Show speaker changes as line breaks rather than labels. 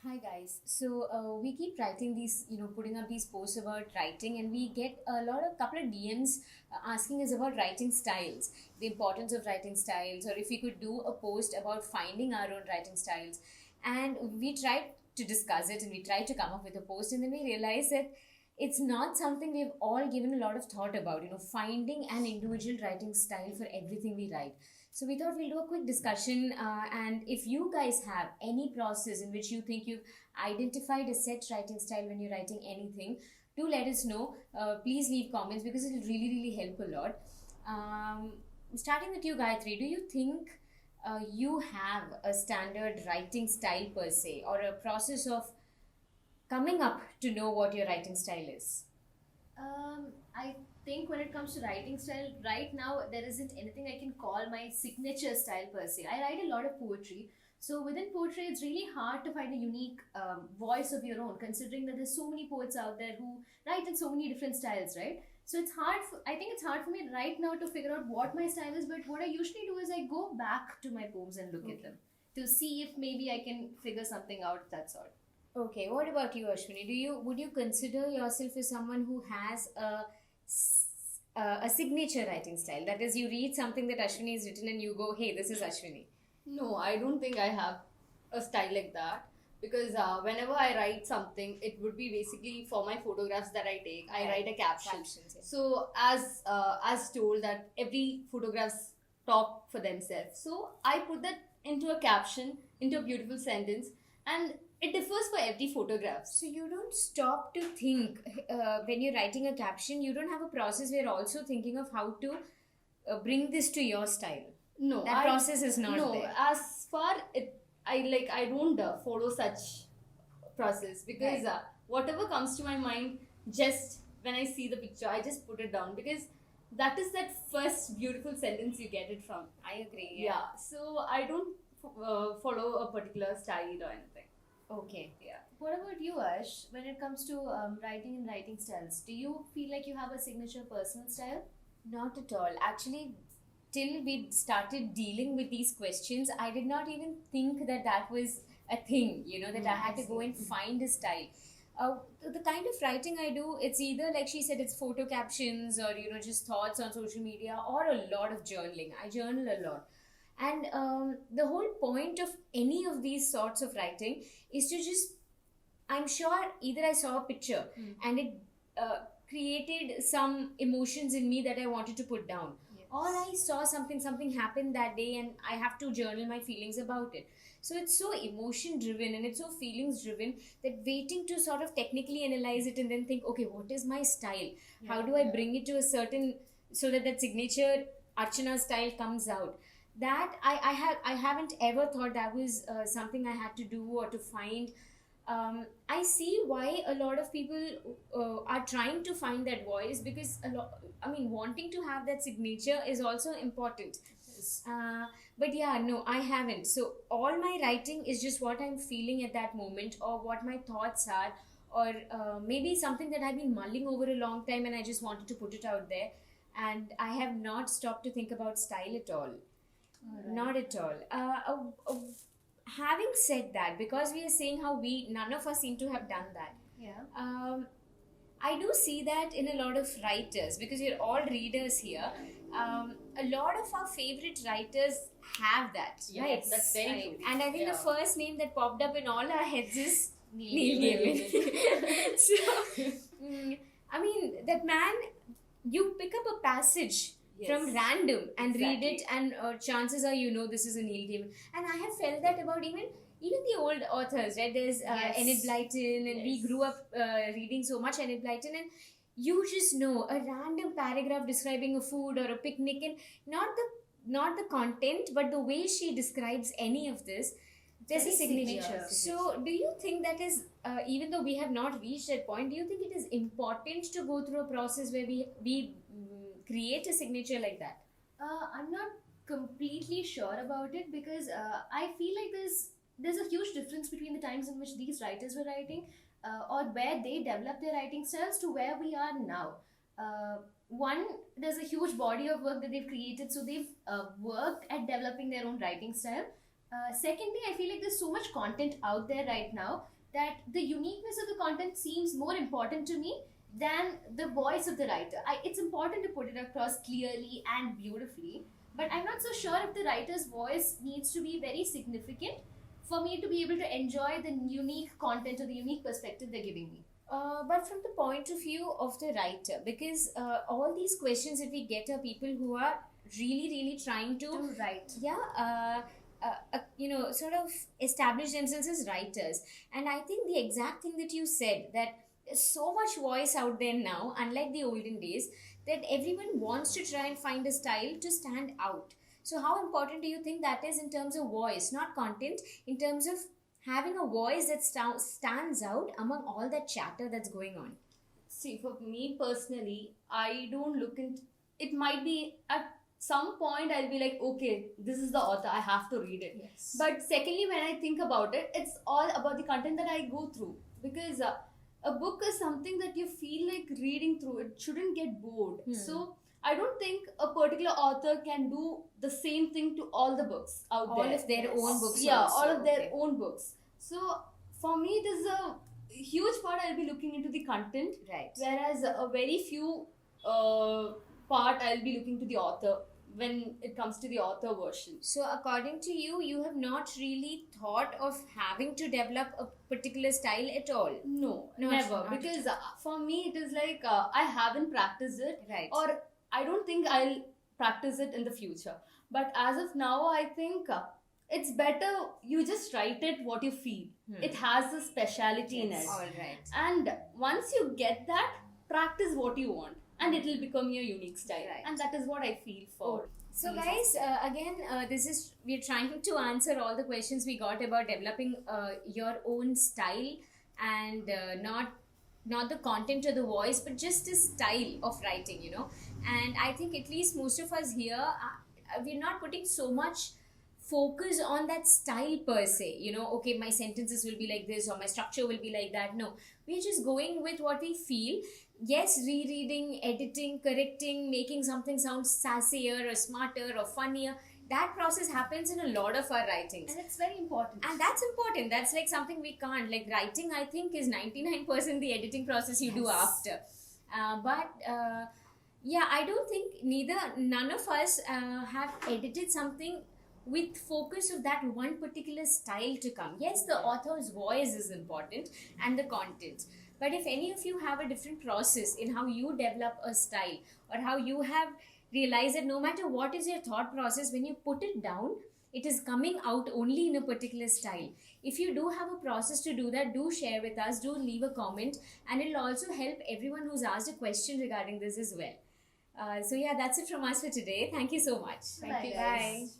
Hi guys. We keep writing these, putting up these posts about writing, and we get couple of DMs asking us about writing styles, the importance of writing styles, or if we could do a post about finding our own writing styles. And we tried to discuss it, and we tried to come up with a post, and then we realized that it's not something we've all given a lot of thought about. Finding an individual writing style for everything we write. So we thought we'll do a quick discussion, and if you guys have any process in which you think you've identified a set writing style when you're writing anything, do let us know. Please leave comments because it'll really, really help a lot. Starting with you, Gayatri, do you think you have a standard writing style per se, or a process of coming up to know what your writing style is?
I think when it comes to writing style, right now there isn't anything I can call my signature style per se. I write a lot of poetry. So within poetry, it's really hard to find a unique voice of your own, considering that there's so many poets out there who write in so many different styles, right? So it's hard. I think it's hard for me right now to figure out what my style is. But what I usually do is I go back to my poems and look at them to see if maybe I can figure something out. That sort.
Okay, what about you, Ashwini? Would you consider yourself as someone who has a signature writing style? That is, you read something that Ashwini has written and you go, "Hey, this is Ashwini."
No, I don't think I have a style like that because whenever I write something, it would be basically for my photographs that I take. I write a caption.
Captions, yeah.
So as told that every photographs talk for themselves. So I put that into a caption, into a beautiful sentence, and it differs for every photograph.
So you don't stop to think when you're writing a caption. You don't have a process where you're also thinking of how to bring this to your style.
No,
That process is not
no.
there.
As far it, I don't follow such process because
Right.
whatever comes to my mind, just when I see the picture, I just put it down because that is that first beautiful sentence you get it from.
I agree.
Yeah. So I don't follow a particular style or anything.
Okay.
Yeah.
What about you, Ash? When it comes to writing and writing styles, do you feel like you have a signature personal style?
Not at all. Actually, till we started dealing with these questions, I did not even think that that was a thing, that I had to go and find a style. The kind of writing I do, it's either, like she said, it's photo captions or, just thoughts on social media, or a lot of journaling. I journal a lot. And the whole point of any of these sorts of writing is to just, I'm sure either I saw a picture and it created some emotions in me that I wanted to put down, or I saw something happened that day and I have to journal my feelings about it. So it's so emotion driven and it's so feelings driven that waiting to sort of technically analyze it and then think, okay, what is my style? How do I bring it to a certain, so that that signature Archana style comes out? That I haven't ever thought that was something I had to do or to find. I see why a lot of people are trying to find that voice, because wanting to have that signature is also important. But yeah, no, I haven't. So all my writing is just what I'm feeling at that moment, or what my thoughts are, or maybe something that I've been mulling over a long time and I just wanted to put it out there. And I have not stopped to think about style at all. Not at all. Having said that, because we are saying how none of us seem to have done that.
Yeah.
I do see that in a lot of writers, because we're all readers here. A lot of our favorite writers have that,
Yeah,
right?
that's very true.
And I think
Yeah.
the first name that popped up in all our heads is
Neil
Neil
Gaiman.
Gaiman. So, that man, you pick up a passage from random and read it, and chances are this is a Neil Gaiman. And I have felt that about even the old authors, right? There's Enid Blyton, and we grew up reading so much Enid Blyton, and you just know a random paragraph describing a food or a picnic, and not the content, but the way she describes any of this, there's a
Very
signature.
signature.
So do you think that is, even though we have not reached that point, do you think it is important to go through a process where we create a signature like that?
I'm not completely sure about it because I feel like there's a huge difference between the times in which these writers were writing or where they developed their writing styles to where we are now. One, there's a huge body of work that they've created, so they've worked at developing their own writing style. Secondly, I feel like there's so much content out there right now that the uniqueness of the content seems more important to me than the voice of the writer. It's important to put it across clearly and beautifully, but I'm not so sure if the writer's voice needs to be very significant for me to be able to enjoy the unique content or the unique perspective they're giving me.
But from the point of view of the writer, because all these questions that we get are people who are really trying to,
To write.
sort of establish themselves as writers. And I think the exact thing that you said, that there's so much voice out there now, unlike the olden days, that everyone wants to try and find a style to stand out. So how important do you think that is in terms of voice, not content, in terms of having a voice that stands out among all that chatter that's going on?
See, for me personally, I don't look into it. Might be at some point I'll be like, okay, this is the author, I have to read it.
Yes.
But secondly, when I think about it, it's all about the content that I go through, because a book is something that you feel like reading through. It shouldn't get bored. So I don't think a particular author can do the same thing to all the books out
All
there.
of their own books.
Yeah,
also.
all of their
Okay.
own books. So for me, there's a huge part I'll be looking into the content,
Right.
whereas a very few part I'll be looking to the author when it comes to the author version.
So, according to you, you have not really thought of having to develop a particular style at all.
No,
Not-
never.
not at
Because for me, it is like I haven't practiced it,
Right.
or I don't think I'll practice it in the future. But as of now, I think it's better you just write it what you feel. It has a speciality in it.
All right.
And once you get that, practice what you want, and it will become your unique style.
Right.
And that is what I feel for.
So, guys, again, we're trying to answer all the questions we got about developing your own style, and not the content or the voice, but just the style of writing, And I think at least most of us here, we're not putting so much focus on that style per se. Okay, my sentences will be like this or my structure will be like that. No, we're just going with what we feel. Yes, rereading, editing, correcting, making something sound sassier or smarter or funnier, that process happens in a lot of our writings.
And it's very important.
And that's important. That's like something we can't. Like writing, I think, is 99% the editing process you do after. Yeah, I don't think none of us have edited something with focus of that one particular style to come. Yes, the author's voice is important and the content. But if any of you have a different process in how you develop a style, or how you have realized that no matter what is your thought process, when you put it down, it is coming out only in a particular style. If you do have a process to do that, do share with us, do leave a comment, and it will also help everyone who's asked a question regarding this as well. So yeah, that's it from us for today. Thank you so much.
Thank you,
Bye.
guys.